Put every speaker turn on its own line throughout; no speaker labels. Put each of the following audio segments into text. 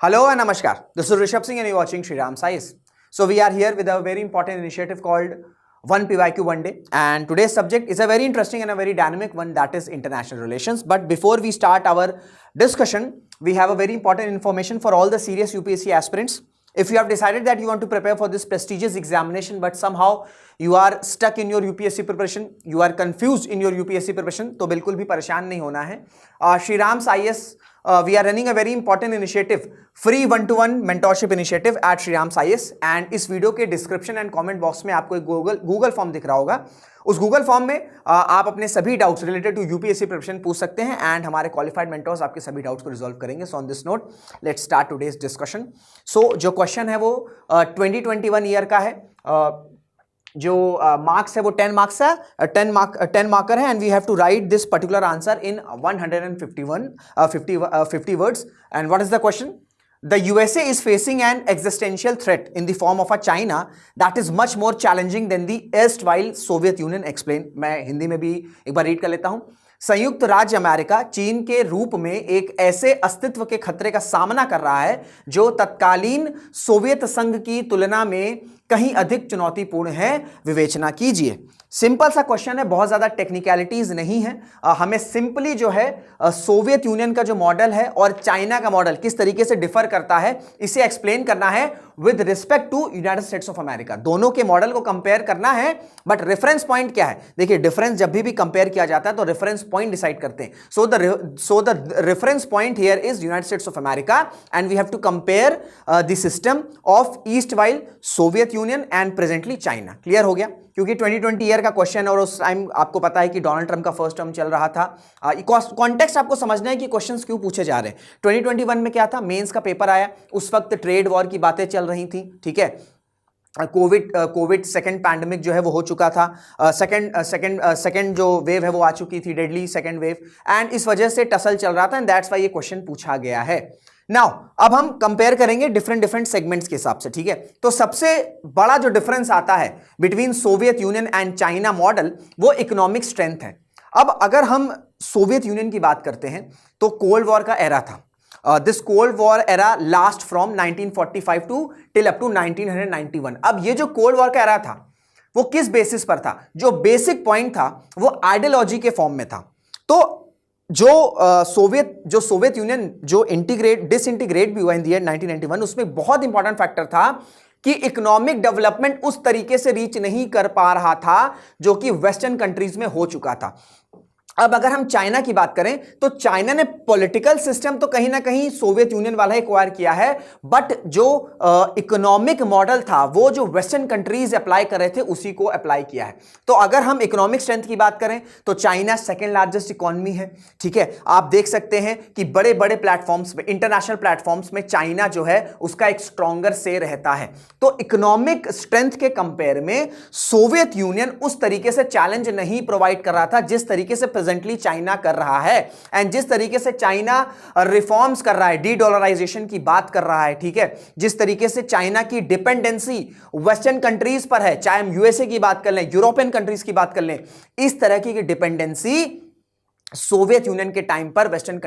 Hello and Namaskar. This is Rishabh Singh and you're watching Shri Ram Sais. So we are here with a very important initiative called One PYQ One Day, and today's subject is a very interesting and a very dynamic one, that is international relations. But before we start our discussion, we have a very important information for all the serious UPSC aspirants. If you have decided that you want to prepare for this prestigious examination but somehow you are stuck in your UPSC preparation, you are confused in your UPSC preparation, तो बिल्कुल भी परेशान नहीं होना है. Shri Ram's IS, we are running a very important initiative, free one-to-one mentorship initiative at Shri Ram's IS, and इस video के description and comment box में आपको एक गूगल फॉर्म दिख रहा होगा. उस गूगल फॉर्म में आप अपने सभी doubts related to UPSC preparation पूछ सकते हैं एंड हमारे क्वालिफाइड मेंटर्स आपके सभी डाउट्स को रिजॉल्व करेंगे. So on this note let's start today's discussion. So जो क्वेश्चन है वो 2021 ईयर का है. जो मार्क्स है वो 10 मार्क्स है, 10 मार्कर है, and we have to write this particular answer in 50 words. And what is the question? The USA is facing an existential threat in the form of a China that is much more challenging than the erstwhile Soviet Union. Explain. मैं हिंदी में भी एक बार read कर लेता हूं. संयुक्त राज्य America चीन के रूप में एक ऐसे अस्तित्व के खतरे का सामना कर रहा है जो तत्कालीन सोवियत संघ की तुलना में कहीं अधिक चुनौतीपूर्ण है. विवेचना कीजिए. सिंपल सा क्वेश्चन है, बहुत ज्यादा टेक्निकलिटीज नहीं है. हमें सिंपली जो है सोवियत यूनियन का जो मॉडल है और चाइना का मॉडल किस तरीके से डिफर करता है इसे एक्सप्लेन करना है with respect to United States of America. दोनों के मॉडल को कंपेयर करना है, बट रेफरेंस पॉइंट क्या है? देखिए, डिफरेंस जब भी कंपेयर किया जाता है तो रेफरेंस पॉइंट डिसाइड करते हैं. So the reference point here is United States of America and we have to compare the system of east while Soviet Union and presently China. Clear हो गया? क्योंकि 2020 ईयर का क्वेश्चन और उस time आपको पता है कि डोनाल्ड ट्रंप का फर्स्ट टर्म चल रहा था. कॉन्टेक्स्ट आपको समझना है कि क्वेश्चंस क्यों पूछे जा रहे हैं. 2021 में क्या था? मेंस का पेपर आया, उस वक्त ट्रेड वॉर की बातें चल रही थी. ठीक है, कोविड सेकंड पैंडेमिक जो है वो हो चुका था. सेकंड जो वेव है वो आ चुकी थी, डेडली सेकंड वेव, एंड इस वजह से टसल चल रहा था एंड दैट्स व्हाई ये क्वेश्चन पूछा गया है. नाउ अब हम कंपेयर करेंगे डिफरेंट सेगमेंट्स के हिसाब से. ठीक है, तो सबसे बड़ा जो डिफरेंस आता है between Soviet Union and China model वो इकोनॉमिक स्ट्रेंथ है. अब अगर हम सोवियत यूनियन की बात करते हैं तो कोल्ड वॉर का एरा था. This cold war era last from 1945 to till up to 1991. अब ये जो कोल्ड वॉर का एरा था वो किस बेसिस पर था? जो बेसिक पॉइंट था वो आइडियोलॉजी के फॉर्म में था. तो जो सोवियत यूनियन जो डिसइंटीग्रेट भी हुआ इन द ईयर 1991, उसमें बहुत इंपॉर्टेंट फैक्टर था कि इकोनॉमिक डेवलपमेंट उस तरीके से रीच नहीं कर पा रहा था जो कि वेस्टर्न कंट्रीज में हो चुका था. अब अगर हम चाइना की बात करें तो चाइना ने पॉलिटिकल सिस्टम तो कहीं ना कहीं सोवियत यूनियन वाला एक्वायर किया है, बट जो इकोनॉमिक मॉडल था वो जो वेस्टर्न कंट्रीज अप्लाई कर रहे थे उसी को अप्लाई किया है. तो अगर हम इकोनॉमिक स्ट्रेंथ की बात करें तो चाइना सेकेंड लार्जेस्ट इकोनॉमी है. ठीक है, आप देख सकते हैं कि बड़े बड़े प्लेटफॉर्म्स में, इंटरनेशनल प्लेटफॉर्म्स में चाइना जो है उसका एक स्ट्रॉन्गर से रहता है. तो इकोनॉमिक स्ट्रेंथ के कंपेयर में सोवियत यूनियन उस तरीके से चैलेंज नहीं प्रोवाइड कर रहा था जिस तरीके से प्रेजेंटली चाइना कर रहा है. एंड जिस तरीके से चाइना रिफॉर्म्स कर रहा है, डी डॉलराइजेशन की बात कर रहा है. ठीक है, जिस तरीके से चाइना की डिपेंडेंसी वेस्टर्न कंट्रीज पर है, चाहे हम यूएसए की बात कर लें, यूरोपियन कंट्रीज की बात कर लें, इस तरह की डिपेंडेंसी सोवियत यूनियन के टाइम पर वेस्टर्न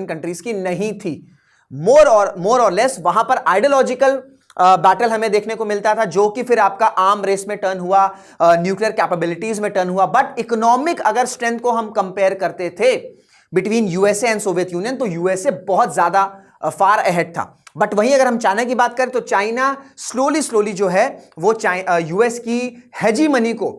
कंट्रीज की नहीं थी. मोर और लेस वहां पर आइडियोलॉजिकल बैटल हमें देखने को मिलता था जो कि फिर आपका आर्म रेस में टर्न हुआ, न्यूक्लियर कैपेबिलिटीज में टर्न हुआ. बट इकोनॉमिक अगर स्ट्रेंथ को हम कंपेयर करते थे between USA and Soviet union तो यूएसए बहुत ज्यादा फार अहेड था. बट वहीं अगर हम चाइना की बात करें तो चाइना स्लोली जो है वो यूएस की हेजीमनी को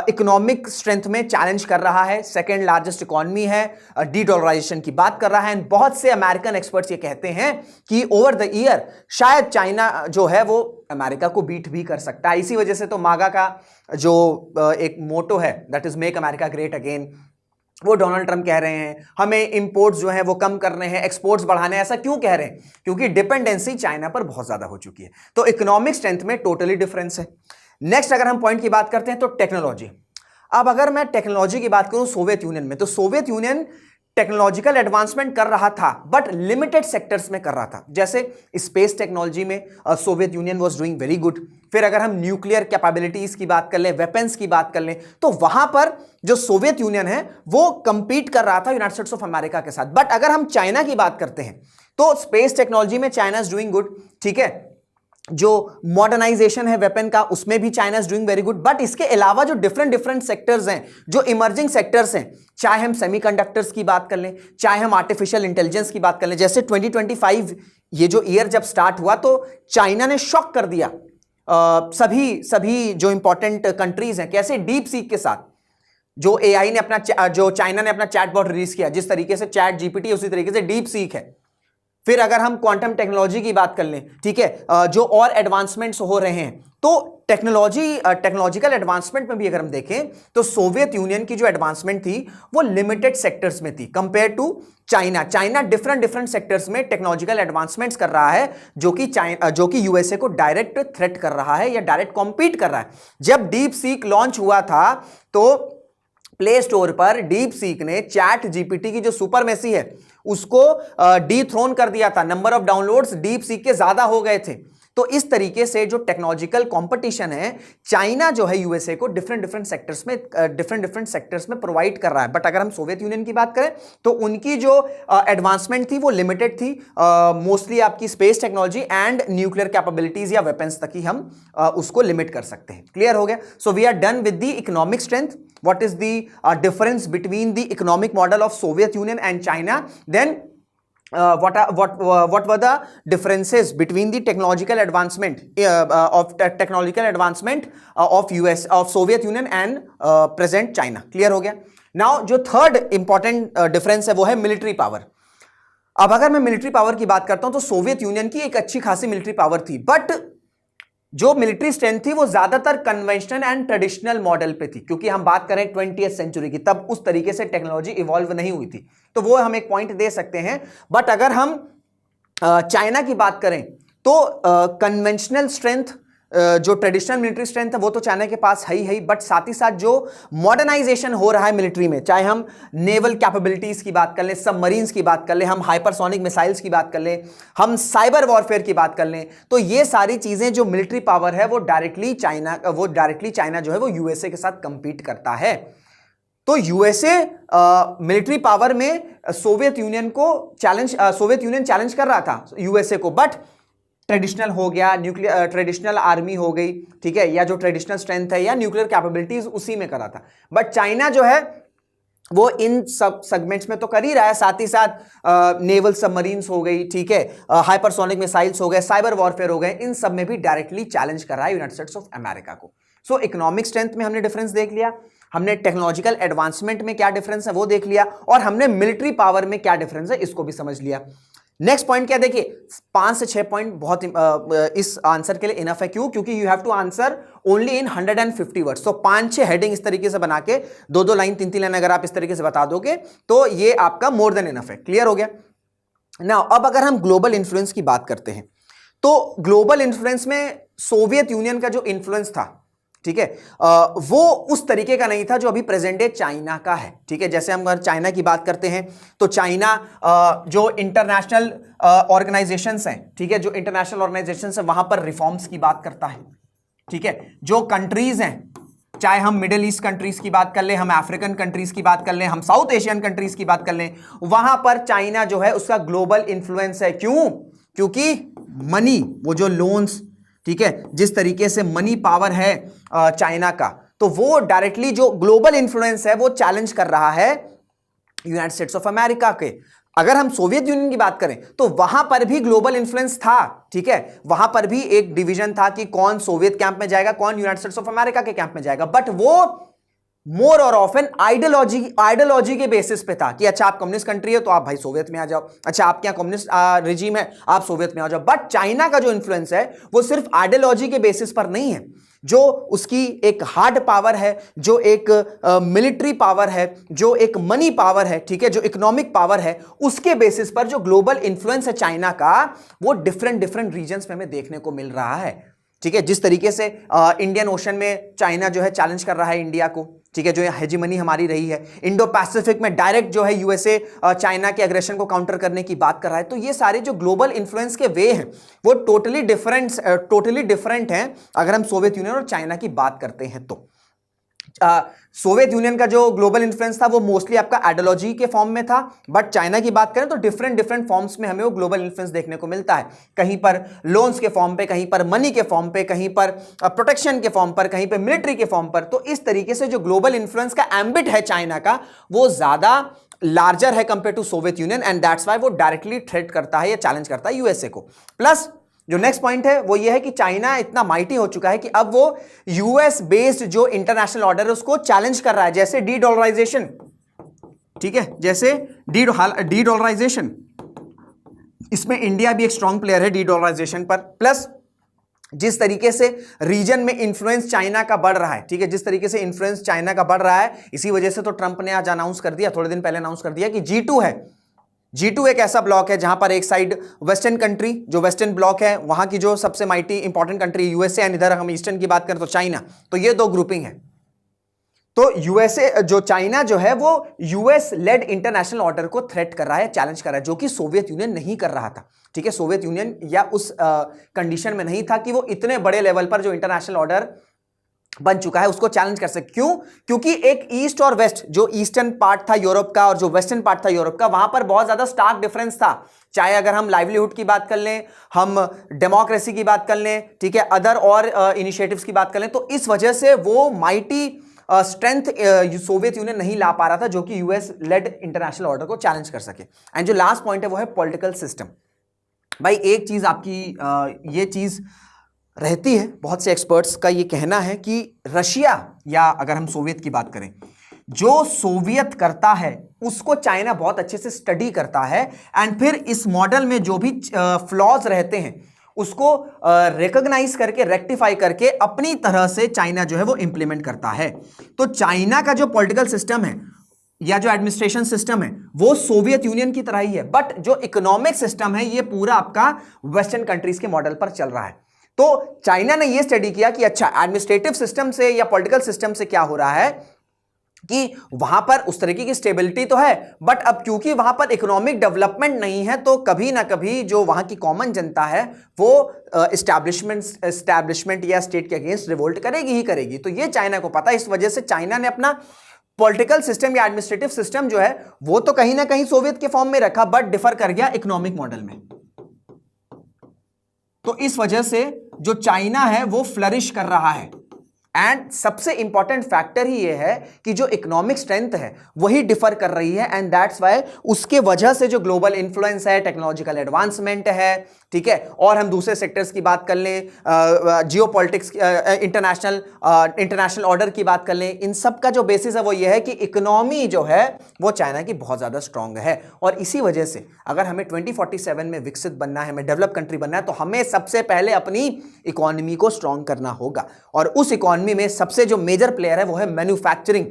इकोनॉमिक स्ट्रेंथ में चैलेंज कर रहा है. सेकेंड लार्जेस्ट इकोनॉमी है, डी डॉलराइजेशन की बात कर रहा है. बहुत से अमेरिकन एक्सपर्ट्स ये कहते हैं कि ओवर द ईयर शायद चाइना जो है वो अमेरिका को बीट भी कर सकता है. इसी वजह से तो मागा का जो एक मोटो है that is make America great again, वो डोनाल्ड ट्रंप कह रहे हैं हमें इंपोर्ट्स जो है वो कम करने हैं, एक्सपोर्ट्स बढ़ाने हैं. ऐसा क्यों कह रहे हैं? क्योंकि डिपेंडेंसी चाइना पर बहुत ज्यादा हो चुकी है. तो इकोनॉमिक स्ट्रेंथ में टोटली डिफरेंस है. नेक्स्ट अगर हम पॉइंट की बात करते हैं तो टेक्नोलॉजी. अब अगर मैं टेक्नोलॉजी की बात करूं सोवियत यूनियन में, तो सोवियत यूनियन टेक्नोलॉजिकल एडवांसमेंट कर रहा था बट लिमिटेड सेक्टर्स में कर रहा था. जैसे स्पेस टेक्नोलॉजी में Soviet union was doing very good. फिर अगर हम न्यूक्लियर कैपेबिलिटीज की बात कर लें, वेपन्स की बात कर लें, तो वहां पर जो सोवियत यूनियन है वो कंपीट कर रहा था यूनाइटेड स्टेट्स ऑफ अमेरिका के साथ. बट अगर हम चाइना की बात करते हैं तो स्पेस टेक्नोलॉजी में चाइना इज डूइंग गुड, ठीक है। जो मॉडर्नाइजेशन है वेपन का, उसमें भी China is doing very good. But इसके अलावा जो डिफरेंट डिफरेंट सेक्टर्स हैं, जो इमर्जिंग सेक्टर्स हैं, चाहे हम सेमीकंडक्टर्स की बात कर लें, चाहे हम आर्टिफिशियल इंटेलिजेंस की बात कर लें, जैसे 2025 ये जो ईयर जब स्टार्ट हुआ तो चाइना ने शॉक कर दिया सभी जो इंपॉर्टेंट कंट्रीज हैं। कैसे? डीप सीक के साथ जो एआई ने अपना जो चाइना ने अपना चैटबॉट रिलीज किया, जिस तरीके से चैट जीपीटी, उसी तरीके से डीप सीक है। फिर अगर हम क्वांटम टेक्नोलॉजी की बात कर लें, ठीक है, जो और एडवांसमेंट्स हो रहे हैं, तो टेक्नोलॉजिकल एडवांसमेंट में भी अगर हम देखें तो सोवियत यूनियन की जो एडवांसमेंट थी वो लिमिटेड सेक्टर्स में थी compare to China. China different sectors में टेक्नोलॉजिकल एडवांसमेंट्स कर रहा है, जो कि यूएसए को डायरेक्ट थ्रेट कर रहा है या डायरेक्ट कॉम्पीट कर रहा है। जब डीप सीक लॉन्च हुआ था तो प्ले स्टोर पर डीप सीक ने चैट जीपीटी की जो सुपरमेसी है उसको डीथ्रोन कर दिया था। Number of downloads deep seek के ज्यादा हो गए थे। तो इस तरीके से जो टेक्नोलॉजिकल कंपटीशन है, चाइना जो है यूएसए को डिफरेंट सेक्टर्स में प्रोवाइड कर रहा है। बट अगर हम सोवियत यूनियन की बात करें तो उनकी जो एडवांसमेंट थी वो लिमिटेड थी, मोस्टली आपकी space technology and nuclear capabilities या वेपन्स तक ही हम उसको लिमिट कर सकते हैं। क्लियर हो गया? So we are done with the economic strength. What is the difference between the economic model of Soviet Union and China? Then what were the differences between the technological advancement of Soviet Union and present China? Clear हो गया? Now जो third important difference है वो है military power. अब अगर मैं military power की बात करता हूं तो सोवियत यूनियन की एक अच्छी खासी मिलिट्री पावर थी, बट जो मिलिट्री स्ट्रेंथ थी वो ज्यादातर कन्वेंशनल एंड ट्रेडिशनल मॉडल पे थी, क्योंकि हम बात करें 20th सेंचुरी की, तब उस तरीके से टेक्नोलॉजी इवॉल्व नहीं हुई थी। तो वो हम एक पॉइंट दे सकते हैं। बट अगर हम चाइना की बात करें तो कन्वेंशनल स्ट्रेंथ, जो ट्रेडिशनल मिलिट्री स्ट्रेंथ है वो तो चाइना के पास है ही, बट साथ ही साथ जो मॉडर्नाइजेशन हो रहा है मिलिट्री में, चाहे हम नेवल कैपेबिलिटीज की बात कर लें, सबमरीन्स की बात कर लें, हम हाइपरसोनिक मिसाइल्स की बात कर लें, हम साइबर वॉरफेयर की बात कर लें, तो ये सारी चीजें जो मिलिट्री पावर है वो डायरेक्टली चाइना जो है वो यूएसए के साथ कंपीट करता है। तो यूएसए मिलिट्री पावर में सोवियत यूनियन चैलेंज कर रहा था यूएसए को, बट ट्रेडिशनल हो गया, न्यूक्लियर ट्रेडिशनल आर्मी हो गई, ठीक है, या जो ट्रेडिशनल स्ट्रेंथ है या न्यूक्लियर कैपेबिलिटीज उसी में करा था। बट चाइना जो है वो इन सब सेगमेंट्स में तो कर ही रहा है, साथ ही साथ नेवल सबमरीन्स हो गई, ठीक है, हाइपरसोनिक मिसाइल्स हो गए, साइबर वॉरफेयर हो गए, इन सब में भी डायरेक्टली चैलेंज कर रहा है यूनाइटेड स्टेट्स ऑफ अमेरिका को। सो इकोनॉमिक स्ट्रेंथ में हमने डिफरेंस देख लिया, हमने टेक्नोलॉजिकल एडवांसमेंट में क्या डिफरेंस है वो देख लिया, और हमने मिलिट्री पावर में क्या डिफरेंस है इसको भी समझ लिया। नेक्स्ट पॉइंट क्या, देखिए 5 से 6 पॉइंट बहुत इस आंसर के लिए इनफ है। क्यों? क्योंकि you have to answer only in 150 words. तो 5-6 हेडिंग इस तरीके से बना के 2-2 लाइन 3-3 लाइन अगर आप इस तरीके से बता दोगे तो ये आपका मोर देन इनफ है। क्लियर हो गया? नाउ अब अगर हम ग्लोबल इन्फ्लुएंस की बात करते हैं तो ग्लोबल इन्फ्लुएंस में सोवियत यूनियन का जो इन्फ्लुएंस था, ठीक है, वो उस तरीके का नहीं था जो अभी प्रेजेंट डे चाइना का है। ठीक है, जैसे हम अगर चाइना की बात करते हैं तो चाइना जो इंटरनेशनल ऑर्गेनाइजेशंस हैं, ठीक है, जो इंटरनेशनल ऑर्गेनाइजेशंस हैं वहां पर रिफॉर्म्स की बात करता है। ठीक है, जो कंट्रीज हैं, चाहे हम मिडिल ईस्ट कंट्रीज की बात कर लें, हम अफ्रीकन कंट्रीज की बात कर लें, हम साउथ एशियन कंट्रीज की बात कर लें, वहां पर चाइना जो है उसका ग्लोबल इन्फ्लुएंस है। क्यों? क्योंकि मनी, वो जो लोन्स, ठीक है, जिस तरीके से मनी पावर है चाइना का, तो वो डायरेक्टली जो ग्लोबल इन्फ्लुएंस है वो चैलेंज कर रहा है यूनाइटेड स्टेट्स ऑफ अमेरिका के। अगर हम सोवियत यूनियन की बात करें तो वहां पर भी ग्लोबल इन्फ्लुएंस था। ठीक है, वहां पर भी एक डिवीजन था कि कौन सोवियत कैंप में जाएगा, कौन यूनाइटेड स्टेट्स ऑफ अमेरिका के कैंप में जाएगा, बट वो मोर और ऑफ एन आइडियोलॉजी के बेसिस पे था कि अच्छा आप कम्युनिस्ट कंट्री है तो आप भाई सोवियत में आ जाओ, अच्छा आपके यहाँ कम्युनिस्ट रिजीम है आप सोवियत में आ जाओ। बट चाइना का जो इन्फ्लुएंस है वो सिर्फ आइडियोलॉजी के बेसिस पर नहीं है, जो उसकी एक हार्ड पावर है, जो एक मिलिट्री पावर है, जो एक मनी पावर है, ठीक है, जो इकोनॉमिक पावर है, उसके बेसिस पर जो ग्लोबल इन्फ्लुएंस है चाइना का वो डिफरेंट रीजन्स में हमें देखने को मिल रहा है। ठीक है, जिस तरीके से इंडियन ओशन में चाइना जो है चैलेंज कर रहा है इंडिया को, ठीक है, जो हेजीमनी हमारी रही है, इंडो पैसिफिक में डायरेक्ट जो है यूएसए चाइना के एग्रेशन को काउंटर करने की बात कर रहा है। तो ये सारे जो ग्लोबल इन्फ्लुएंस के वे हैं वो टोटली डिफरेंट हैं अगर हम सोवियत यूनियन और चाइना की बात करते हैं तो। सोवियत यूनियन का जो ग्लोबल इन्फ्लुएंस था वो मोस्टली आपका आइडियोलॉजी के फॉर्म में था, बट चाइना की बात करें तो डिफरेंट डिफरेंट फॉर्म्स में हमें वो ग्लोबल इन्फ्लुएंस देखने को मिलता है। कहीं पर लोन्स के फॉर्म पे, कहीं पर मनी के फॉर्म पे, कहीं पर प्रोटेक्शन के फॉर्म पर, कहीं पर मिलिट्री के फॉर्म पर। तो इस तरीके से जो ग्लोबल इन्फ्लुएंस का एम्बिट है चाइना का, वो ज्यादा लार्जर है compare to Soviet Union, and that's why वो डायरेक्टली थ्रेट करता है या चैलेंज करता है यूएसए को। प्लस जो नेक्स्ट पॉइंट है वो ये है कि चाइना इतना माइटी हो चुका है कि अब वो यूएस बेस्ड जो इंटरनेशनल ऑर्डर है उसको चैलेंज कर रहा है, जैसे डी डॉलराइजेशन, ठीक है, जैसे डी डॉलराइजेशन, इसमें इंडिया भी एक स्ट्रांग प्लेयर है डी डॉलराइजेशन पर। प्लस जिस तरीके से रीजन में इंफ्लुएंस चाइना का बढ़ रहा है, ठीक है, जिस तरीके से इंफ्लुएंस चाइना का बढ़ रहा है, इसी वजह से तो ट्रंप ने आज अनाउंस कर दिया, थोड़े दिन पहले अनाउंस कर दिया कि G2 है। G2 एक ऐसा ब्लॉक है जहां पर एक साइड वेस्टर्न कंट्री, जो वेस्टर्न ब्लॉक है वहां की जो सबसे mighty important country USA, and इधर हम ईस्टर्न की बात करें तो चाइना। तो ये दो ग्रुपिंग है। तो यूएसए जो चाइना जो है वो यूएस लेड इंटरनेशनल ऑर्डर को थ्रेट कर रहा है, चैलेंज कर रहा है, जो कि सोवियत यूनियन नहीं कर रहा था। ठीक है, सोवियत यूनियन या उस कंडीशन में नहीं था कि वो इतने बड़े लेवल पर जो इंटरनेशनल ऑर्डर बन चुका है उसको चैलेंज कर सके। क्यों? क्योंकि एक ईस्ट और वेस्ट, जो ईस्टर्न पार्ट था यूरोप का और जो वेस्टर्न पार्ट था यूरोप का, वहां पर बहुत ज्यादा स्टार्क डिफरेंस था। चाहे अगर हम लाइवलीहुड की बात कर लें, हम डेमोक्रेसी की बात कर लें, ठीक है, अदर और इनिशिएटिव्स की बात कर लें, तो इस वजह से वो माइटी स्ट्रेंथ सोवियत यूनियन नहीं ला पा रहा था, जो कि यूएस लेड इंटरनेशनल ऑर्डर को चैलेंज कर सके। एंड जो लास्ट पॉइंट है वो है पॉलिटिकल सिस्टम। भाई एक चीज आपकी ये चीज रहती है, बहुत से एक्सपर्ट्स का ये कहना है कि रशिया, या अगर हम सोवियत की बात करें, जो सोवियत करता है उसको चाइना बहुत अच्छे से स्टडी करता है, एंड फिर इस मॉडल में जो भी फ्लॉज रहते हैं उसको रिकॉग्नाइज करके, रेक्टिफाई करके अपनी तरह से चाइना जो है वो इंप्लीमेंट करता है। तो चाइना का जो पॉलिटिकल सिस्टम है या जो एडमिनिस्ट्रेशन सिस्टम है वो सोवियत यूनियन की तरह ही है, बट जो इकोनॉमिक सिस्टम है ये पूरा आपका वेस्टर्न कंट्रीज के मॉडल पर चल रहा है। तो चाइना ने ये स्टडी किया कि अच्छा, एडमिनिस्ट्रेटिव सिस्टम से या पॉलिटिकल सिस्टम से क्या हो रहा है कि वहां पर उस तरीके की स्टेबिलिटी तो है, बट अब क्योंकि वहां पर इकोनॉमिक डेवलपमेंट नहीं है, तो कभी ना कभी जो वहां की कॉमन जनता है वो एस्टैब्लिशमेंट या स्टेट के अगेंस्ट रिवोल्ट करेगी ही करेगी। तो ये चाइना को पता है, इस वजह से चाइना ने अपना पॉलिटिकल सिस्टम या एडमिनिस्ट्रेटिव सिस्टम जो है वो तो कहीं ना कहीं सोवियत के फॉर्म में रखा, बट डिफर कर गया इकोनॉमिक मॉडल में। तो इस वजह से जो चाइना है वो फ्लरिश कर रहा है। एंड सबसे इंपॉर्टेंट फैक्टर ही ये है कि जो इकोनॉमिक स्ट्रेंथ है वही डिफर कर रही है, एंड दैट्स वाई उसके वजह से जो ग्लोबल इन्फ्लुएंस है, टेक्नोलॉजिकल एडवांसमेंट है, ठीक है, और हम दूसरे सेक्टर्स की बात कर लें, जियोपॉलिटिक्स, इंटरनेशनल ऑर्डर की बात कर लें, इन सब का जो बेसिस है वो ये है कि इकोनॉमी जो है वो चाइना की बहुत ज़्यादा स्ट्रांग है। और इसी वजह से अगर हमें 2047 में विकसित बनना है, हमें डेवलप कंट्री बनना है, तो हमें सबसे पहले अपनी इकोनॉमी को स्ट्रांग करना होगा। और उस इकोनॉमी में सबसे जो मेजर प्लेयर है वो है मैन्युफैक्चरिंग।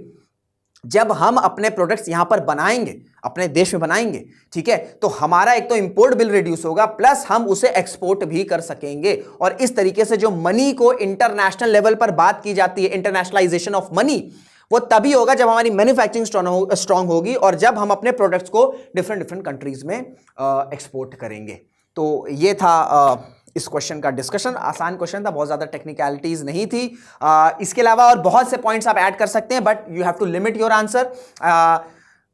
जब हम अपने प्रोडक्ट्स यहां पर बनाएंगे, अपने देश में बनाएंगे, ठीक है, तो हमारा एक तो इंपोर्ट बिल रिड्यूस होगा, प्लस हम उसे एक्सपोर्ट भी कर सकेंगे। और इस तरीके से जो मनी को इंटरनेशनल लेवल पर बात की जाती है, इंटरनेशनलाइजेशन ऑफ मनी, वो तभी होगा जब हमारी मैन्युफैक्चरिंग स्ट्रांग होगी और जब हम अपने प्रोडक्ट्स को डिफरेंट डिफरेंट कंट्रीज में एक्सपोर्ट करेंगे। तो ये था इस क्वेश्चन का डिस्कशन। आसान क्वेश्चन था, बहुत ज़्यादा टेक्निकलिटीज़ नहीं थी। इसके अलावा और बहुत से पॉइंट्स आप ऐड कर सकते हैं, but you have to limit your answer.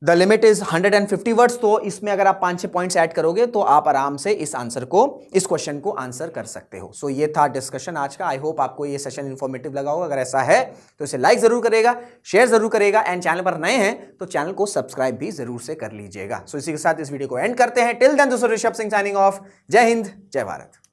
The limit is 150 words. तो इसमें अगर आप 5-6 पॉइंट्स ऐड करोगे तो आप आराम से इस क्वेश्चन को आंसर कर सकते हो। सो ये था डिस्कशन आज का। आई होप आपको ये सेशन इन्फॉर्मेटिव लगा होगा। अगर ऐसा है तो इसे लाइक जरूर करेगा, शेयर जरूर करेगा, एंड चैनल पर नए हैं तो चैनल को सब्सक्राइब भी जरूर से कर लीजिएगा। सो इसी के साथ इस वीडियो को एंड करते हैं। Till then, this is Rishabh Singh signing off. जय हिंद, जय भारत।